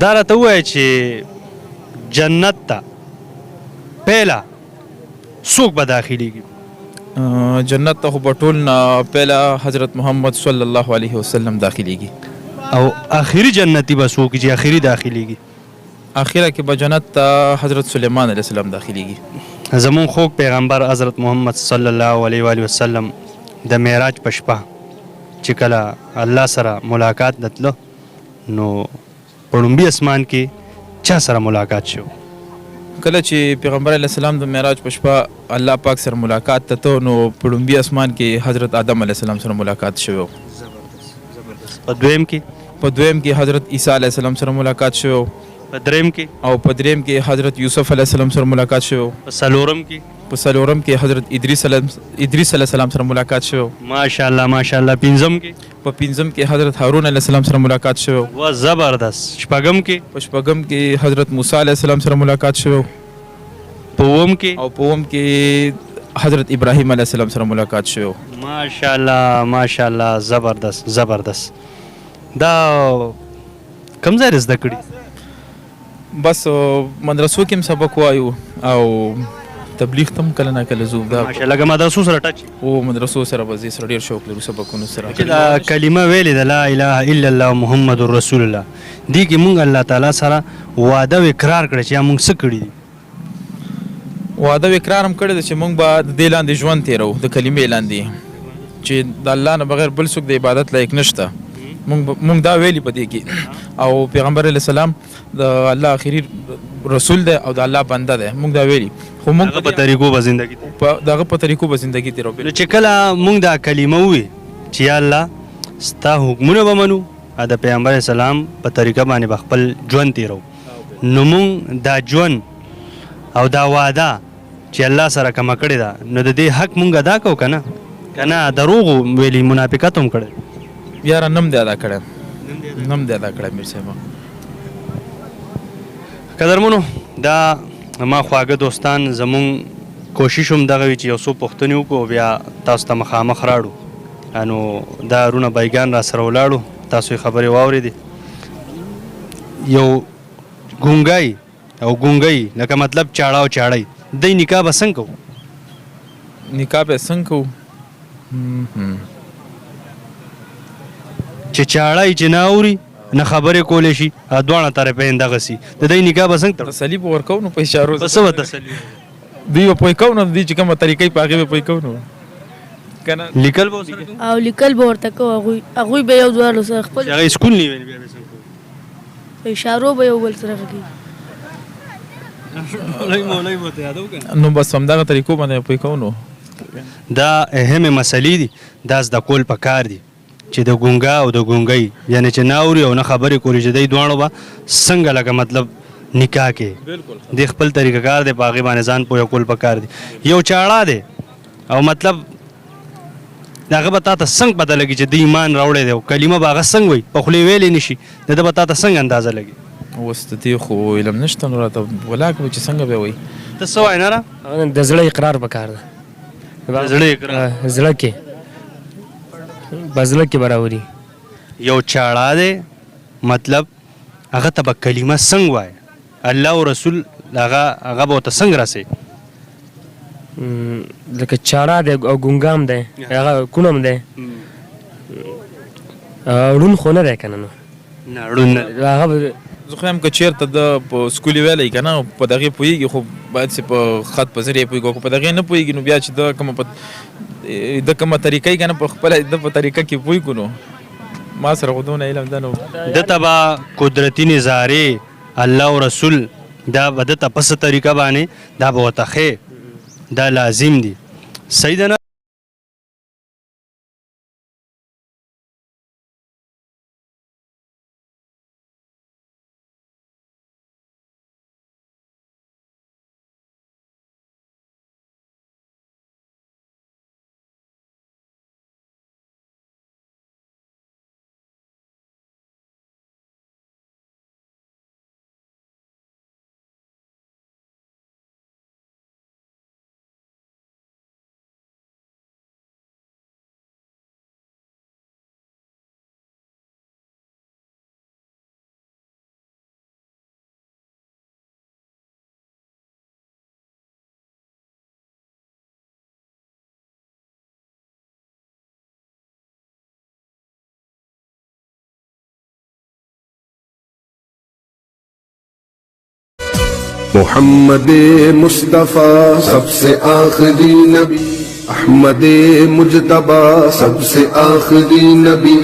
دا راته ووایه چې جنت ته پهله څوک به داخلېږي؟ جنت ته خو به ټول نه پهله حضرت محمد صلی الله علیه وسلم داخلېږي. او آخري جنتي به څوک چې آخري داخلېږي؟ اخره کې به جنت ته حضرت سلیمان علیه السلام داخلېږي. زمون خوږ پیغمبر حضرت محمد صلی الله علیه و وسلم د معراج په شپه چې کله الله سره ملاقات دتلو نو په لومبي اسمان کې چا سره ملاقات شو؟ کله چې پیغمبر علیه السلام د معراج په شپه الله پاک سره ملاقات ته نو په لومبي اسمان کې حضرت آدم علیه السلام سره ملاقات شوی. په دویم کې حضرت عیسی علیه السلام سره ملاقات شوی. په دریم کې حضرت یوسف علیه السلام سره ملاقات شوی. په څلورم کې حضرت ادریس علیه السلام سره ملاقات شوی. ماشاءالله پنځم کې حضرت هارون علیه السلام سره ملاقات شوی. و زبردست. شپږم کې حضرت موسی علیه السلام سره ملاقات شوی. په اوم کې حضرت ابراهیم علیه السلام سره ملاقات شوی. ماشاءالله زبردست. دا کوم ځای زده کړي؟ بس مدرسو کې هم سبق وایو او تبلیغ تم کله نه کله زو. ماشاءالله لکه مدرسو سره ټچ او مدرسو سره به زه سره ډېر شوق لرو سبقونو سره. چې دا کلمه ویلې د لا اله الا الله محمد رسول الله دې کې مونږ الله تعالی سره وعده او اقرار کړی چې مونږ څه کړي دي؟ وعده او اقرار هم کړی دی چې مونږ به د دې لاندې ژوند تېرو د کلمې لاندې چې د الله نه بغیر بل څوک د عبادت لایق نشته. مونږ دا ویلي په دې کې او پیغمبر علیه السلام د الله آخري رسول دی او د الله بنده دی. مونږ دا ویلي خو مونږ دغه په طریقو به زندګي تېرو. نو چې کله مونږ دا کلمه ووي چې یا الله ستا حکمونه به منو د پیغمبر اسلام په طریقه باندې به خپل ژوند تېرو نو مونږ دا ژوند او دا وعده چې الله سره کومه کړې ده نو د دې حق مونږ ادا کوو که نه دروغ ویلي منافقت هم کړی یاره نم دی ادا کړی میر صاحب. قدرمنو دا ما خواږه دوستان زمون کوشش هم دغه وي چې یو څو پوښتنې وکړو بیا تاسو ته مخامخ راړو نو دا رونه بایګان را سره ولاړو تاسو یې خبرې واورېدې. یو ګونګی او ګونګی لکه مطلب چاړه او چاړی دی نکاح به څنګه کوو؟ نکاح به څنګه کوو چې چاړی چې نه اوري نه خبرې کولی شي دواړه طرفین دغسې د دی نکاح به څنګه تړو؟ تسلي به ورکوو نو په اشارو په څه به تسلي دوی به پوه کوو نو دوی چې کومه طریقه یې په هغې به پوه کوو نو که نه لیکل به ورسره کوو او لیکل به ورته کوو هغوی به یو دواړو سره خپل چې هغه سکول نه ویل بیا به څنګه کوو؟ په اشارو به یو بل سره غږېږي. مولوي به ورته یادوو که نه؟ نو بس همدغه طریقو باندې پوه کوو نو. دا اهمې مسلې دي دا زده کول پکار دي چې د ګونګا او د ګونګۍ یعنې چې نه اوري او نه خبرې کولی چې دی دواړو به څنګه لکه مطلب نکاح کې د خپل طریقه کار دی په هغې باندې ځان پوه کول پکار دي. یو چاړه دی او مطلب هغه به تا ته څنګه پته لګي چې د ایمان راوړی دی او کلمه به هغه څنګه وایي په خولې ویلی نه شي د ده به تا ته څنګه اندازه لګي؟ اوس د دې خو علم نشته نو راته ولاکه به چې څنګه به وایي. ته څه وایې نره؟ د زړه اقرار پکار ده. د زړه اقرار زړه کې بزړه کې براوري. یو چاړه دی مطلب هغه ته به کلمه څنګه وایي الله او رسول هغه به ورته څنګه رسوي؟ لکه چاړه دی او ګونګام دی هغه کونم دی ړوند خو نه دی که نه نو نه ړوند نه دی. هغه زه خو یم که چېرته د په سکول یې ویلی که نه په دغې پوهېږي خو باید چې په خط په ذریعه پوهېږي او که په دغې نه پوهېږي نو بیا چې د کومه طریقه یې که نه په خپله د په طریقه کې پوه کړو نو ما سره خو دونه علم ده نو ده ته به قدرتي نظارې الله او رسول دا به ده ته په څه طریقه باندې دا به ورته ښې دا لازم دي. صحیح ده نه؟ मोहम्मद मुस्तफ़ा सबसे आखिरी नबी, अहमद मुजतबा सबसे आखिरी नबी।